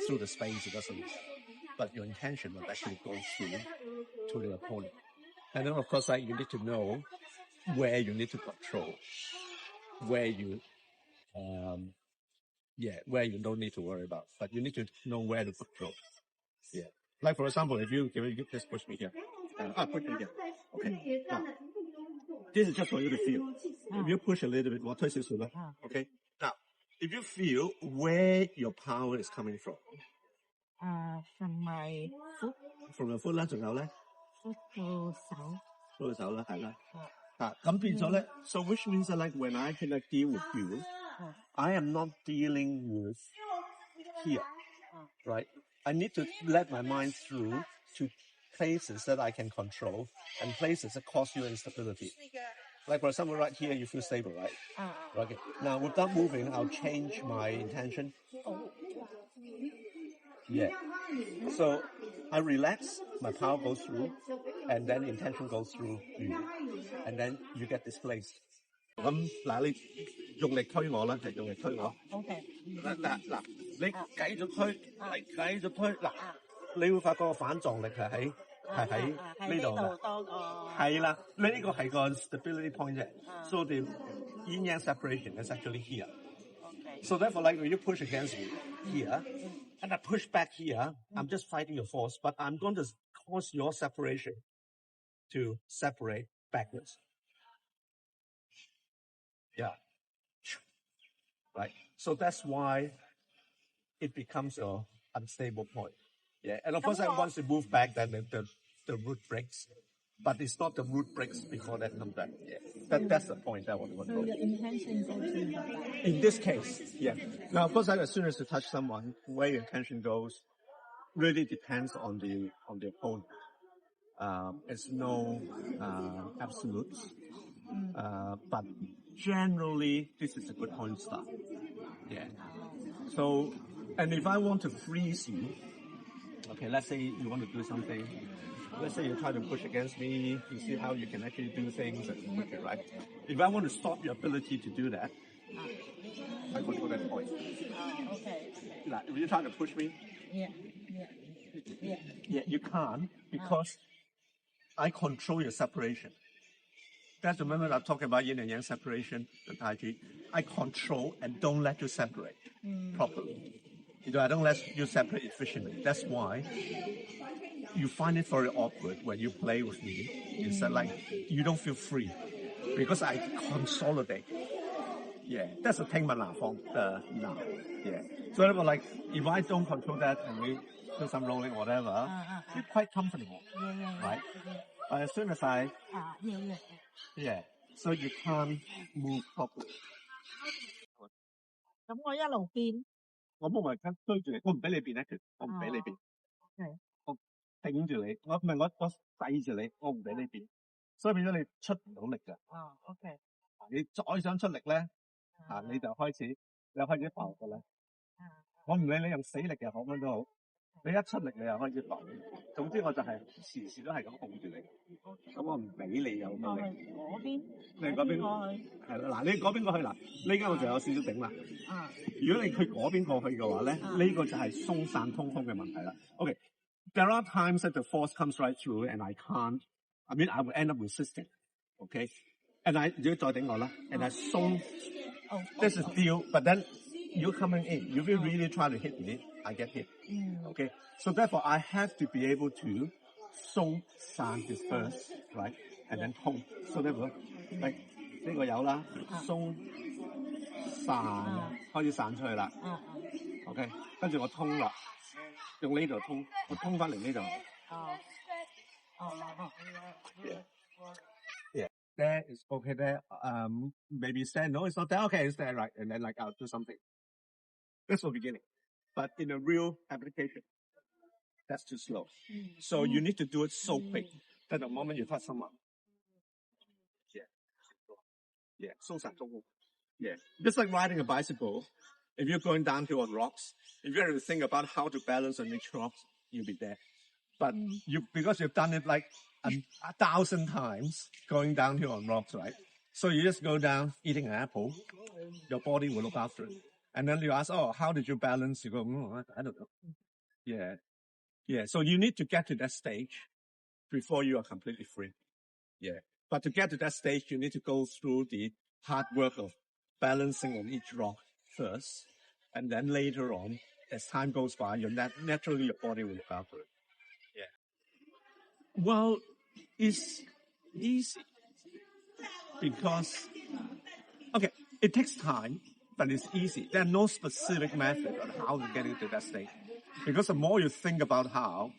through the space, it doesn't. But your intention will actually go through to the opponent. And then, of course, like, you need to know where you need to control, where you don't need to worry about, but you need to know where to control. Yeah. Like, for example, if you just push me here. Push me here. Okay. Now, this is just for you to feel. If you push a little bit more, twist it. Okay. Now, if you feel where your power is coming from. From my foot. From your foot 啦，仲有咧 foot 到手。到手啦，係啦。咁變咗咧 so which means that like when I can like deal with you, I am not dealing with here, right? I need to let my mind through to places that I can control and places that cause you instability. Like for example, right here you feel stable, right? Okay. Now without moving, I'll change my intention. Yeah. So I relax, my power goes through, and then intention goes through you, and then you get displaced. 咁嗱，你用力推我啦，係用力推我。OK。嗱，你繼續推，繼續推，嗱，你會發覺個反撞力係喺呢度嘅。係啦，你呢個係個 stability point 啫。So the yin yang separation is actually here. So therefore, like when you push against me here, and I push back here, I'm just fighting your force, but I'm going to cause your separation to separate backwards. Yeah. Right. So that's why it becomes an unstable point. Yeah. And of course, once you move back, then the root breaks. But it's not the root breaks before that comes back. Yeah. That's the point that I want to go. Your intention goes to in this case, yeah. Now, of course, as soon as you touch someone, where your intention goes really depends on the opponent. It's no absolutes. But generally, this is a good point to start. Yeah. So, and if I want to freeze you, okay, let's say you want to do something. Let's say you try to push against me, you see how you can actually do things, right? If I want to stop your ability to do that, I control that point. Okay. Like, if you try to push me, you can't because I control your separation. That's the moment I'm talking about yin and yang separation, the Tai Chi. I control and don't let you separate properly. I don't let you separate efficiently. That's why you find it very awkward when you play with me. It's like you don't feel free because I consolidate. Yeah, that's the 聽聞拿方 now. Yeah, so like if I don't control that and we do some rolling or whatever, you're quite comfortable, right? But as soon as I so you can't move properly. 咁我一路變。我冇話追住你，我唔俾你變一拳，我唔俾你變。我頂住你，我制住你，我唔俾你變，所以變咗你出唔到力㗎。OK。你再想出力咧，你就開始浮㗎啦。我唔理你用死力又好乜都好，你一出力你又開始浮。總之我就係時時都係咁控住你，咁我唔俾你有乜力。嗰邊。你嗰邊係啦，嗱你嗰邊過去嗱，呢間我就有少少頂啦。如果你去嗰邊過去嘅話咧，呢個就係鬆散通空嘅問題啦。Okay, there are times that the force comes right through and I can't. I mean, I will end up resisting. Okay, and 如果再頂我啦 ，and I 鬆 ，this is deal. But then you coming in, you will really try to hit me. I get hit. Okay, so therefore I have to be able to 鬆散 disperse, right, and then 通。So therefore, like 呢個有啦，鬆。散開始散出去啦 ，OK， 跟住我通啦，用呢度通，我通翻嚟呢度。Yeah, there is okay there. Maybe say no, it's not there. Okay, it's there, right? And then like I'll do something. That's the beginning, but in a real application, that's too slow. So you need to do it so quick that the moment you touch someone, so 散中。Yeah, just like riding a bicycle. If you're going downhill on rocks, if you have to think about how to balance on each rock, you'll be there. But because you've done it like 1,000 times going downhill on rocks, right? So you just go down eating an apple, your body will look after it. And then you ask, oh, how did you balance? You go, I don't know. Yeah. Yeah. So you need to get to that stage before you are completely free. Yeah. But to get to that stage, you need to go through the hard work of balancing on each rock first. And then later on, as time goes by, naturally your body will recover it. Yeah. Well, it's easy because, okay, it takes time, but it's easy. There are no specific method on how to get into that state. Because the more you think about how,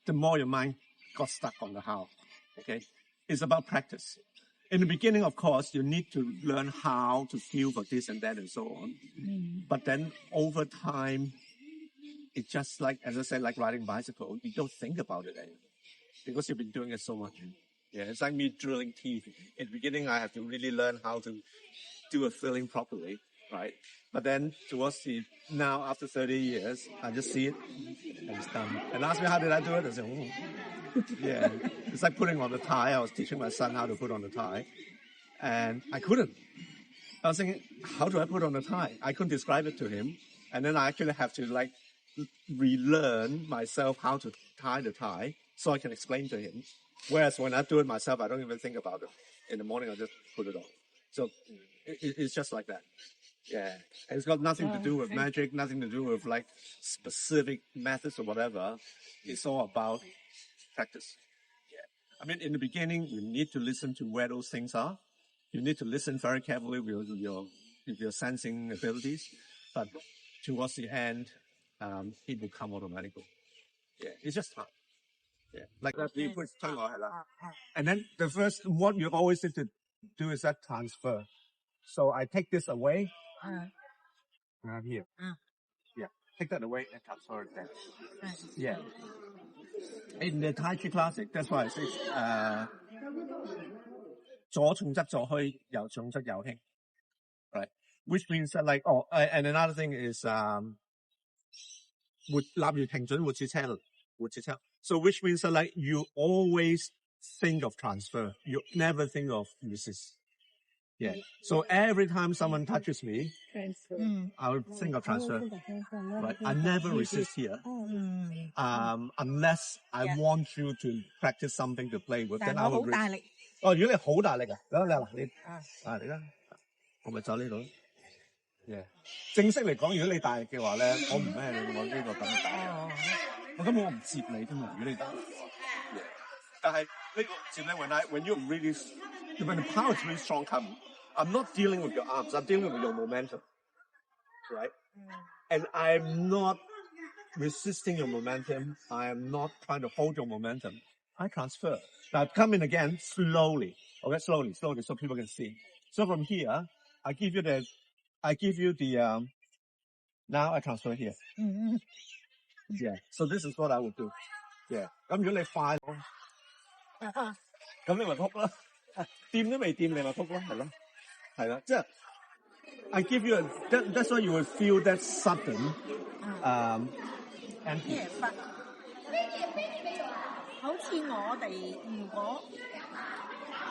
the more your mind got stuck on the how. Okay? It's about practice. In the beginning, of course, you need to learn how to feel for this and that and so on. But then over time, it's just like, as I said, like riding a bicycle. You don't think about it anymore because you've been doing it so much. Yeah, it's like me drilling teeth. In the beginning, I have to really learn how to do a filling properly, right? But then now after 30 years, I just see it and it's done. And ask me, how did I do it? I say, yeah. It's like putting on the tie. I was teaching my son how to put on the tie. And I couldn't. I was thinking, how do I put on the tie? I couldn't describe it to him. And then I actually have to like relearn myself how to tie the tie so I can explain to him. Whereas when I do it myself, I don't even think about it. In the morning, I just put it on. So it's just like that. Yeah. And it's got nothing to do with magic, nothing to do with like specific methods or whatever. It's all about practice. Yeah. I mean, in the beginning, you need to listen to where those things are. You need to listen very carefully with your sensing abilities. But towards the end, it will come automatically. Yeah. It's just time. Yeah. Like that, you put tongue on. And then what you always need to do is that transfer. So I take this away. Here. Yeah. Take that away and transfer it there. Yeah. In the Tai Chi Classic, that's why I say, 左重則左虛，右重則右輕. Right? Which means that like, and another thing is, 立如停準，活似車輪，活似車. So which means that like, you always think of transfer. You never think of resist. Yeah. So every time someone touches me, I would think of transfer. Right? I never resist here. Unless I want you to practice something to play with, then I will resist. 哦，如果你好大力啊，嚟啦，我咪走呢度。Yeah. 正式嚟講，如果你大力嘅話咧，我唔咩你，我呢個咁大。我根本我唔接你添嘛，如果你大力嘅話。Yeah. 但係呢個接咧when the power is really strong coming, I'm not dealing with your arms, I'm dealing with your momentum, right? And I'm not resisting your momentum. I am not trying to hold your momentum. I transfer. Now come in again slowly. Okay, slowly, so people can see. So from here, I give you the now I transfer here. Yeah. So this is what I would do. Yeah. 咁如果你快，咁你咪撲咯，掂都未掂，你咪撲咯，係咯，即係 I give you that's why you will feel that sudden empty. 好似我哋如果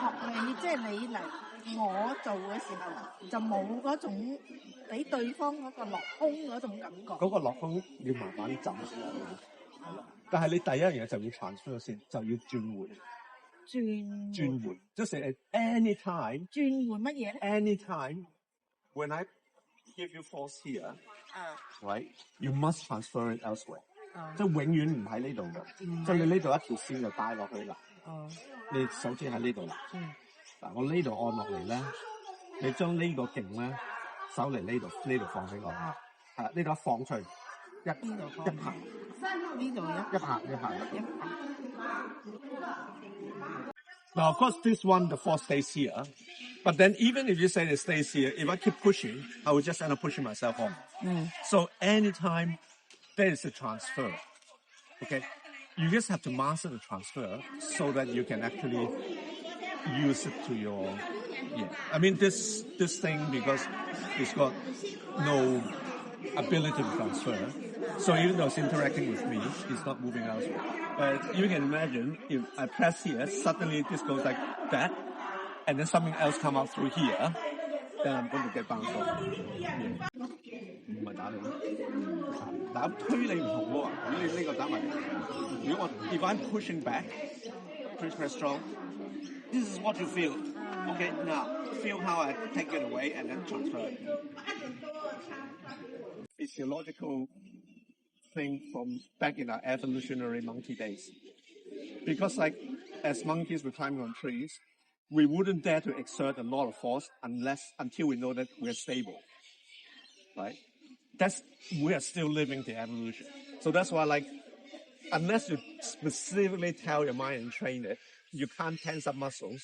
學你，即係你嚟我做嘅時候，就冇嗰種俾對方嗰個落空嗰種感覺。嗰個落空要慢慢浸先得。但係你第一樣嘢就要 transfer 先，就要轉換。轉換，即係 anytime。轉換乜嘢咧 ？Anytime when I give you force here, right? You must transfer it elsewhere. 即係永遠唔喺呢度嘅，即係你呢度一條線就帶落去啦。你手指喺呢度啦。嗱，我呢度按落嚟咧，你將呢個勁咧，手嚟呢度放俾我。係呢度一放出去，一拍，呢度一拍。Now, of course, this one, the force stays here. But then even if you say it stays here, if I keep pushing, I will just end up pushing myself off. So anytime there is a transfer, okay, you just have to master the transfer so that you can actually use it to your, I mean, this thing, because it's got no ability to transfer, so even though it's interacting with me, it's not moving elsewhere. But you can imagine if I press here, suddenly this goes like that, and then something else come out through here, then I'm going to get bounced off. 唔係打你咯，打推你唔同喎。如果你呢個打埋，如果我 if I'm pushing back, push very strong, this is what you feel. Okay, now feel how I take it away and then transfer it. Physiological thing from back in our evolutionary monkey days. Because like as monkeys were climbing on trees, we wouldn't dare to exert a lot of force until we know that we're stable. Right? We are still living the evolution. So that's why like unless you specifically tell your mind and train it, you can't tense up muscles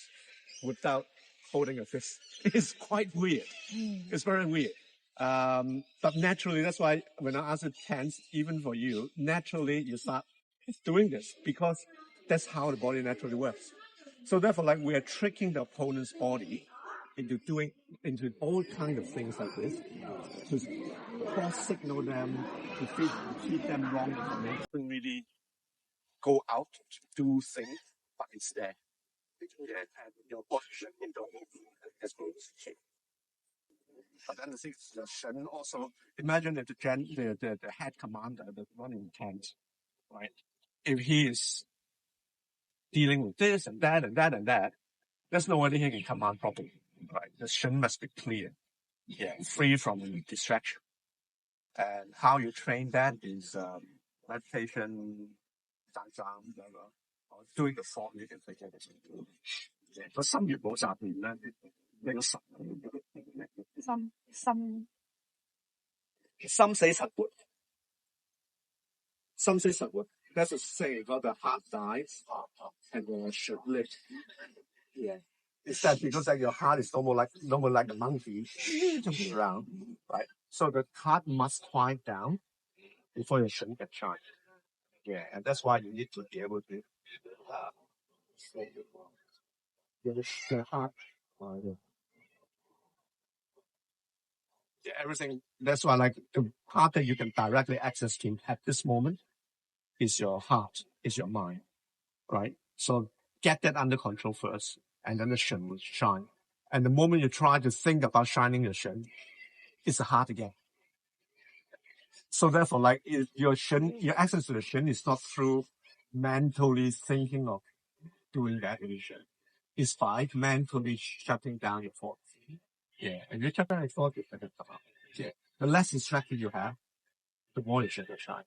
without holding a fist. It's quite weird. It's very weird. But naturally, that's why when I ask it tense, even for you, naturally you start doing this because that's how the body naturally works. So therefore, like we are tricking the opponent's body into all kinds of things like this to cross-signal them, to feed them wrong information. Don't really go out to do things, but it's there. And your position in the movement has been changed. But then the thing is, the Shen also, imagine that the head commander, the one in tent, right? If he is dealing with this and that and that and that, there's no way he can command properly, right? The Shen must be clear, free from distraction. And how you train that is meditation, or doing the form you can take it. 個心月補習練咧，你個心死實活，心死實活。That's a saying about the heart dies and the should live. Yeah. It's that because like your heart is almost like a monkey jumping around, right? So the heart must quiet down before your shen can shine. Yeah, and that's why you need to be able to the heart. Yeah, everything. That's why like the heart that you can directly access to at this moment is your heart, is your mind, right? So get that under control first, and then the shen will shine. And the moment you try to think about shining your shen, it's the heart again. So therefore, like your access to the shen is not through mentally thinking of doing that illusion. It's by mentally shutting down your thoughts. Yeah, and you shut down your thoughts, it's going to come out. Yeah, the less distracted you have, the more your shen will shine.